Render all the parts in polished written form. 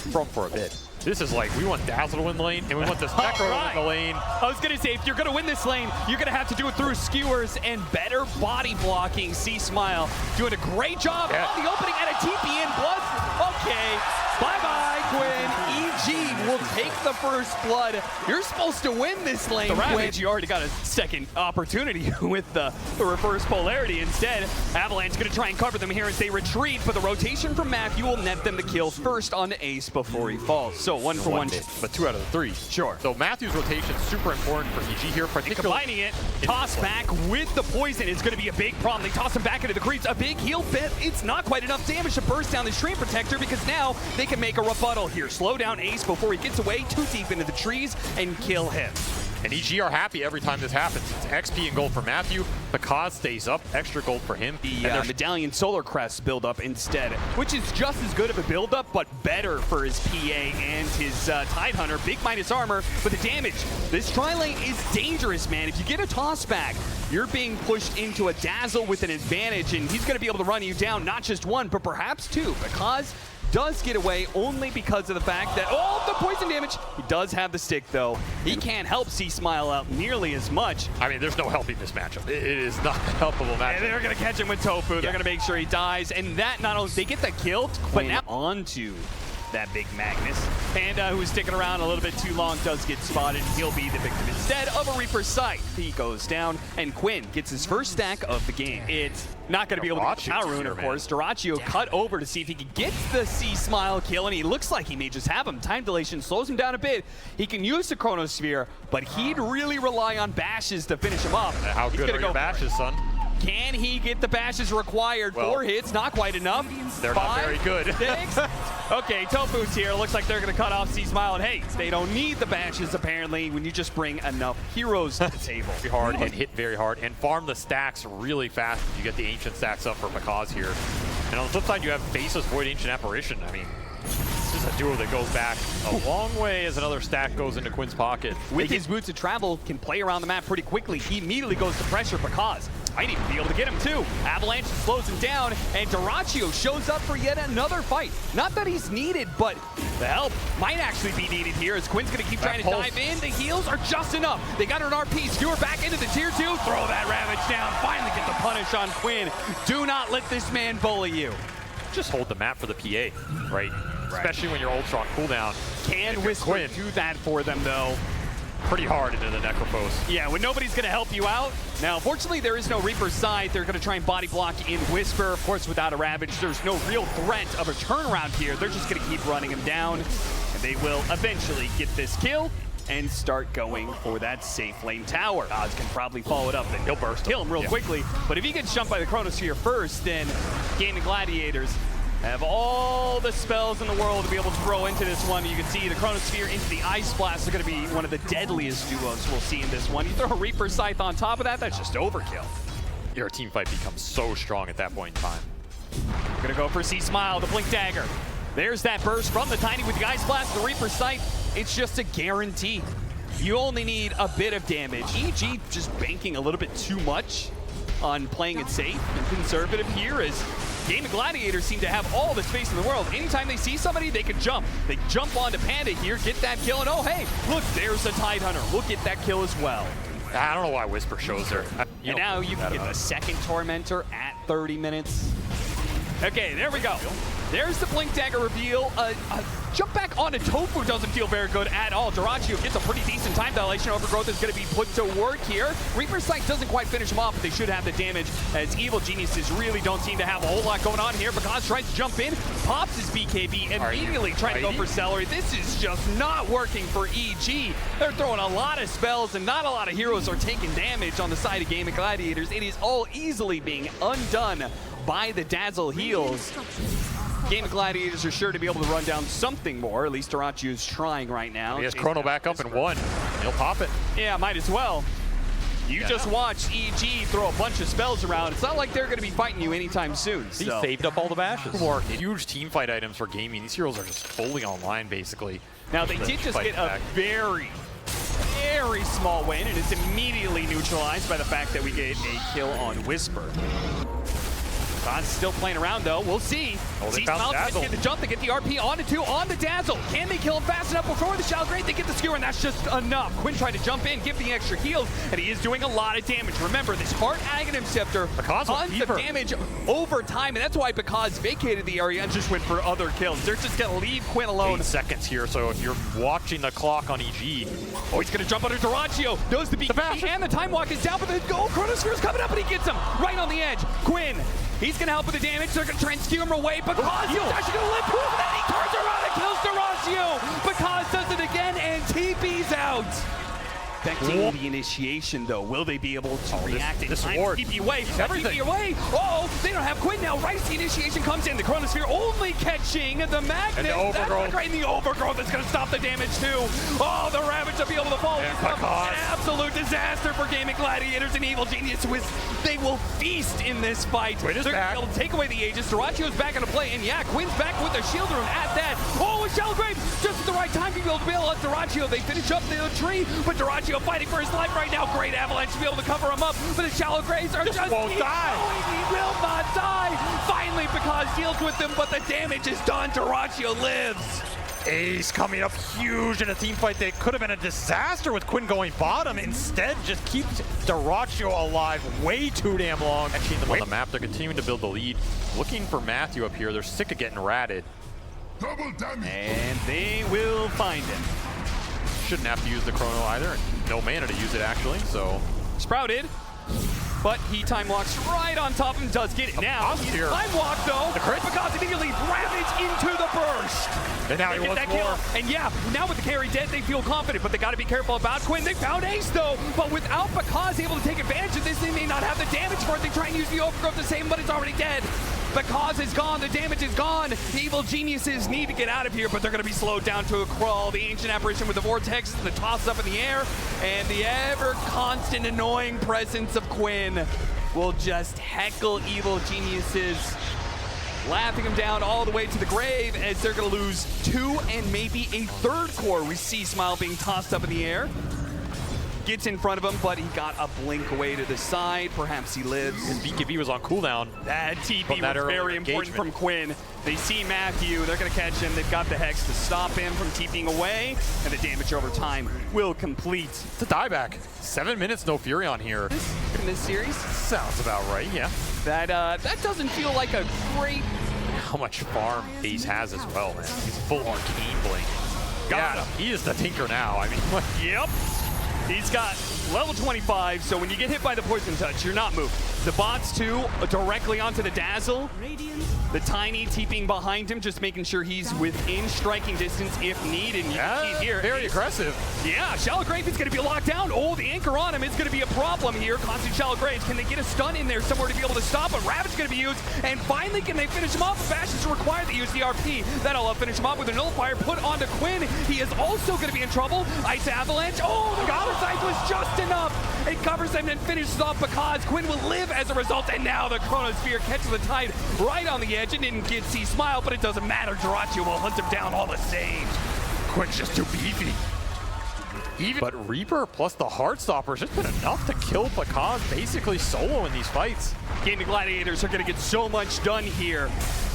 from for a bit. This is like, we want Dazzle to win the lane, and we want this Necro to win the lane. I was going to say, if you're going to win this lane, you're going to have to do it through skewers and better body blocking. C-Smile doing a great job on the opening and a TP in blood. Okay, bye-bye, Quinn. EG will take the first blood. You're supposed to win this lane, Quinn. You already got a second opportunity with the reverse polarity. Instead, Avalanche going to try and cover them here as they retreat, but the rotation from Matthew will net them the kill first on the ace before he falls. So 1 for 1. But 2 out of the 3. Sure. So Matthew's rotation is super important for EG here, particularly. And combining it, toss back with the poison is going to be a big problem. They toss him back into the creeps. A big heal bit. It's not quite enough damage to burst down this Stream Protector because now they can make a rebuttal here. Slow down Ace before he gets away too deep into the trees and kill him. And EG are happy every time this happens. It's XP and gold for Matthew. Pakazs stays up, extra gold for him. The Medallion Solar Crest build up instead, which is just as good of a build up, but better for his PA and his Tide Hunter. Big minus armor, but the damage. This tri-lane is dangerous, man. If you get a toss back, you're being pushed into a Dazzle with an advantage, and he's going to be able to run you down, not just 1, but perhaps 2. Pakazs does get away only because of the fact that, the poison damage. He does have the stick, though. He can't help C-Smile out nearly as much. I mean, there's no helping this matchup. It is not a helpable matchup. And they're going to catch him with tOfu. They're going to make sure he dies. And that not only, they get the kill, but now onto that big Magnus. Panda, who's sticking around a little bit too long, does get spotted. He'll be the victim instead of a Reaper's Sight. He goes down, and Quinn gets his first stack of the game. It's not going to be able to get Power Rune, of course. Dyrachyo cut over to see if he can get the C-Smile kill, and he looks like he may just have him. Time dilation slows him down a bit. He can use the Chronosphere, but he'd really rely on bashes to finish him up. How good are your bashes, son? Can he get the bashes required? 4 hits, not quite enough. They're not very good. 6. Okay, tOfu's here. Looks like they're going to cut off C-Smile. And hey, they don't need the bashes, apparently, when you just bring enough heroes to the table. Very hard and hit very hard and farm the stacks really fast. You get the Ancient stacks up for Pakazs here. And on the flip side, you have Faceless Void Ancient Apparition. I mean, this is a duo that goes back a long way as another stack goes into Quinn's pocket. With his boots of travel, can play around the map pretty quickly. He immediately goes to pressure Pakazs. Might even be able to get him too. Avalanche slows him down, and Dyrachyo shows up for yet another fight. Not that he's needed, but the help might actually be needed here as Quinn's going to keep trying to dive in. The heals are just enough. They got an RP. Skewer back into the tier 2. Throw that Ravage down. Finally get the punish on Quinn. Do not let this man bully you. Just hold the map for the PA, right? Especially when you're ultra on cooldown. Can Whisper do that for them, though? Pretty hard into the Necropose. Yeah, when nobody's going to help you out. Now, fortunately, there is no Reaper's Side. They're going to try and body block in Whisper. Of course, without a Ravage, there's no real threat of a turnaround here. They're just going to keep running him down, and they will eventually get this kill and start going for that safe lane tower. Oz can probably follow it up, and he'll burst, kill him real quickly. But if he gets jumped by the Chronosphere first, then Gaimin Gladiators have all the spells in the world to be able to throw into this one. You can see the Chronosphere into the Ice Blast is going to be one of the deadliest duos we'll see in this one. You throw a Reaper Scythe on top of that, that's just overkill. Your team fight becomes so strong at that point in time. Gonna go for C-Smile, the Blink Dagger. There's that burst from the Tiny with the Ice Blast, the Reaper Scythe. It's just a guarantee. You only need a bit of damage. EG just banking a little bit too much on playing it safe and conservative here as Gaimin Gladiators seem to have all the space in the world. Anytime they see somebody, they can jump. They jump onto Panda here, get that kill, and oh hey, look, there's the Tide Hunter. We'll get that kill as well. I don't know why Whisper shows there. And now you can get the second Tormentor at 30 minutes. Okay, there we go. There's the Blink Dagger reveal. Jump back onto tOfu doesn't feel very good at all. Dyrachyo gets a pretty decent time dilation. Overgrowth is going to be put to work here. Reaper's Sight doesn't quite finish him off, but they should have the damage as Evil Geniuses really don't seem to have a whole lot going on here. Pakazs tries to jump in, pops his BKB, immediately trying to go for Seleri. This is just not working for EG. They're throwing a lot of spells, and not a lot of heroes are taking damage on the side of Gaimin Gladiators. It is all easily being undone by the Dazzle heals. Gaimin Gladiators are sure to be able to run down something more. At least Dyrachyo's trying right now. He has Chrono back up in 1. He'll pop it. Yeah, might as well. You just watch EG throw a bunch of spells around. It's not like they're going to be fighting you anytime soon. He saved up all the bashes. More huge team fight items for Gaimin. These heroes are just fully online, basically. Now, they did just get a very small win, and it's immediately neutralized by the fact that we get a kill on Whisper. Pakazs still playing around though. We'll see. Oh, they See found Smile Dazzle. get the jump. They get the RP on the 2 on the Dazzle. Can they kill him fast enough before the Shell Great? They get the skewer, and that's just enough. Quinn tried to jump in, give the extra heals, and he is doing a lot of damage. Remember, this Heart Aghanim Scepter, tons of damage over time, and that's why Pakazs vacated the area and just went for other kills. They're just going to leave Quinn alone. 8 seconds here, so if you're watching the clock on EG. Oh, he's going to jump under dyrachyo. Knows the BKB, and the Time Walk is down, but the Chronosphere's coming up, and he gets him right on the edge. Quinn, he's going to help with the damage. They're going to try and skew him away. Pakazs is actually going to live proof of that. He turns around and kills dyrachyo. Pakazs does it again, and TP's out. Expecting the initiation, though. Will they be able to react in time? TP away. TP away. Oh, they don't have Quinn now. Right as the initiation comes in, the Chronosphere only catching the Magnet. And the Overgrowth. And the Overgrowth is going to stop the damage, too. Oh, the Ravage will be able to fall. An absolute disaster for Gaimin Gladiators and Evil Genius. They will feast in this fight. Quinn is They're back. going to be able to take away the Aegis. Dyrachyo's back into play, and yeah, Quinn's back with the shield room at that. Oh, a Shell Grave just at the right time to be able to bail out Dyrachyo. They finish up the tree, but Dyrachyo fighting for his life right now. Great Avalanche to be able to cover him up, but the Shallow Graves are just won't die. He will not die. Finally, Pakazs deals with them, but the damage is done. Dyrachyo lives. Ace coming up huge in a team fight that could have been a disaster with Quinn going bottom. Instead, just keeps dyrachyo alive way too damn long. Catching them on the map, they're continuing to build the lead. Looking for Matthew up here. They're sick of getting ratted. Double damage. And they will find him. Shouldn't have to use the chrono either, and no mana to use it actually, so. Sprouted, but he time walks right on top of him, does get it. Now, he's time walk though, the crit. Pakazs immediately ravage into the burst. And now he wants more. And yeah, now with the carry dead, they feel confident, but they got to be careful about Quinn. They found Ace though, but without Pakazs able to take advantage of this, they may not have the damage for it. They try and use the Overgrowth to save him, but it's already dead. Pakazs is gone, the damage is gone. The Evil Geniuses need to get out of here, but they're going to be slowed down to a crawl. The Ancient Apparition with the Vortex, the toss up in the air, and the ever-constant annoying presence of Quinn will just heckle Evil Geniuses, laughing him down all the way to the grave as they're going to lose 2 and maybe a 3rd core. We see Smile being tossed up in the air. Gets in front of him, but he got a blink away to the side. Perhaps he lives. His BKB was on cooldown. That TP was very important from Quinn. They see Matthew, they're going to catch him. They've got the Hex to stop him from TPing away, and the damage over time will complete. It's a dieback. 7 minutes, no Fury on here. In this series? Sounds about right, yeah. That doesn't feel like a great... How much farm Ace has as well, man. He's full Arcane Blink. Got him. He is the Tinker now. I mean, like, yep. He's got level 25, so when you get hit by the Poison Touch, you're not moved. The bots, too, directly onto the Dazzle. The Tiny TPing behind him, just making sure he's within striking distance if needed. And you can see here. Very aggressive. Yeah, Shallow Grave is going to be locked down. Oh, the anchor on him is going to be a problem here. Constant Shallow Graves. Can they get a stun in there somewhere to be able to stop him? Ravage is going to be used. And finally, can they finish him off? Bash is required to use the RP. That'll finish him off with a Nullifier put onto Quinn. He is also going to be in trouble. Ice Avalanche. Oh, the Sight was just enough. It covers him and finishes off Pakazs. Quinn will live as a result, and now the Chronosphere catches the tide right on the edge. It didn't get see Smile, but it doesn't matter. Dyrachyo will hunt him down all the same. Quinn's just too beefy. But Reaper plus the Heartstopper has just been enough to kill Pakazs basically solo in these fights. Gaimin Gladiators are going to get so much done here.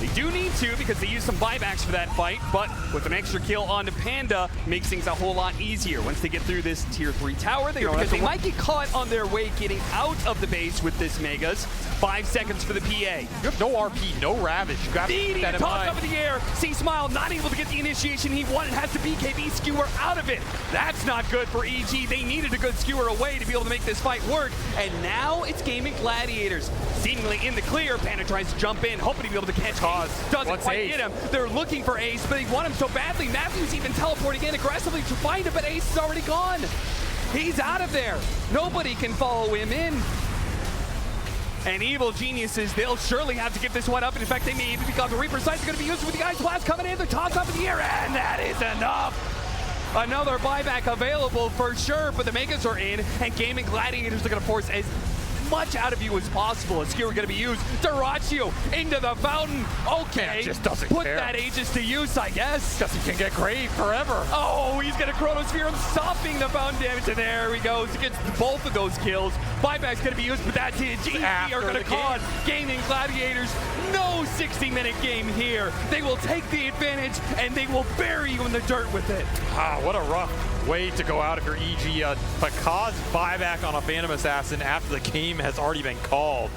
They do need to because they use some buybacks for that fight, but with an extra kill on the Panda makes things a whole lot easier. Once they get through this tier 3 tower, they might get caught on their way getting out of the base with this Megas. 5 seconds for the PA. You have no RP, no Ravage. You got that toss up in the air. See Smile not able to get the initiation he wanted. Has the BKB skewer out of it. That's not good for EG. They needed a good skewer away to be able to make this fight work. And now it's Gaimin Gladiators. Seemingly in the clear. Panda tries to jump in, hoping to be able to catch Ace. Doesn't quite get him. They're looking for Ace, but they want him so badly. Matthew's even teleporting in aggressively to find him, but Ace is already gone. He's out of there. Nobody can follow him in. And Evil Geniuses, they'll surely have to give this one up. And in fact, they may even because the Reaper Sights are going to be used with the Ice Blast coming in. The toss up in the air, and that is enough. Another buyback available for sure, but the Megas are in, and Gaimin Gladiators are going to force as much out of you as possible. A skewer going to be used. Dyrachyo into the fountain. Okay, Man, just doesn't put care. that Aegis to use, I guess. Because he can get Grave forever. Oh, he's going to Chronosphere him, stopping the fountain damage, and there he goes. He gets both of those kills. Buyback's going to be used, but that's it. GG are going to call Gaimin Gladiators. No 60-minute game here. They will take the advantage, and they will bury you in the dirt with it. Ah, what a rough way to go out if you're EG. Pakazs buyback on a Phantom Assassin after the game has already been called.